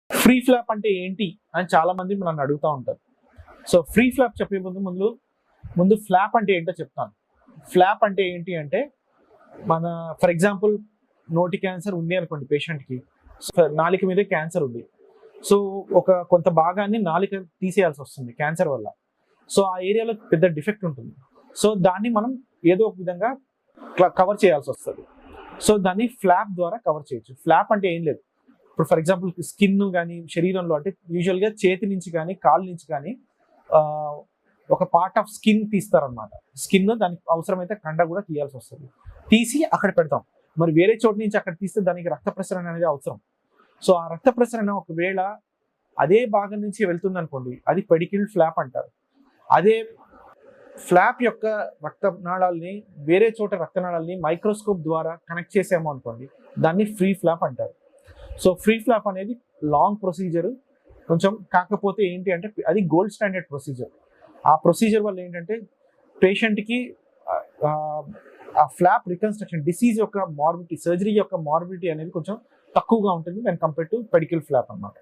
Free flop అంటే ఏంటి అని చాలా మంది నన్ను అడుగుతూ ఉంటారు. సో ఫ్రీ ఫ్లాప్ చెప్పే ముందు ఫ్లాప్ అంటే ఏంటో చెప్తాను. ఫ్లాప్ అంటే ఏంటి అంటే మన ఫర్ ఎగ్జాంపుల్ నోటి క్యాన్సర్ ఉంది అనుకోండి పేషెంట్కి, నాలుక మీదే క్యాన్సర్ ఉంది. సో కొంత భాగాన్ని నాలుక తీసేయాల్సి వస్తుంది క్యాన్సర్ వల్ల. సో ఆ ఏరియాలో పెద్ద డిఫెక్ట్ ఉంటుంది. సో దాన్ని మనం ఏదో ఒక విధంగా కవర్ చేయాల్సి వస్తుంది. సో దాన్ని ఫ్లాప్ ద్వారా కవర్ చేయొచ్చు. ఫ్లాప్ అంటే ఏం లేదు, ఇప్పుడు ఫర్ ఎగ్జాంపుల్ స్కిన్ కానీ శరీరంలో అంటే యూజువల్గా చేతి నుంచి కానీ కాళ్ళ నుంచి కానీ ఒక పార్ట్ ఆఫ్ స్కిన్ తీస్తారనమాట. స్కిన్ దానికి అవసరమైతే కండ కూడా తీయాల్సి వస్తుంది. తీసి అక్కడ పెడతాం. మరి వేరే చోటు నుంచి అక్కడ తీస్తే దానికి రక్త ప్రసరణ అనేది అవసరం. సో ఆ రక్త ప్రసరణ ఒకవేళ అదే భాగం నుంచి వెళ్తుంది అనుకోండి, అది పెడికిల్ ఫ్లాప్ అంటారు. అదే ఫ్లాప్ యొక్క రక్తనాళాలని వేరే చోట రక్తనాళాలని మైక్రోస్కోప్ ద్వారా కనెక్ట్ చేసాము అనుకోండి, దాన్ని ఫ్రీ ఫ్లాప్ అంటారు. సో ఫ్రీ ఫ్లాప్ అనేది లాంగ్ ప్రొసీజర్ కొంచెం, కాకపోతే ఏంటి అంటే అది గోల్డ్ స్టాండర్డ్ ప్రొసీజర్. ఆ ప్రొసీజర్ వల్ల ఏంటంటే పేషెంట్కి ఆ ఫ్లాప్ రికన్స్ట్రక్షన్ డిసీజ్ యొక్క మార్బిలిటీ, సర్జరీ యొక్క మార్బిలిటీ అనేది కొంచెం తక్కువగా ఉంటుంది దాని కంపేర్ టు పెడికిల్ ఫ్లాప్ అన్నమాట.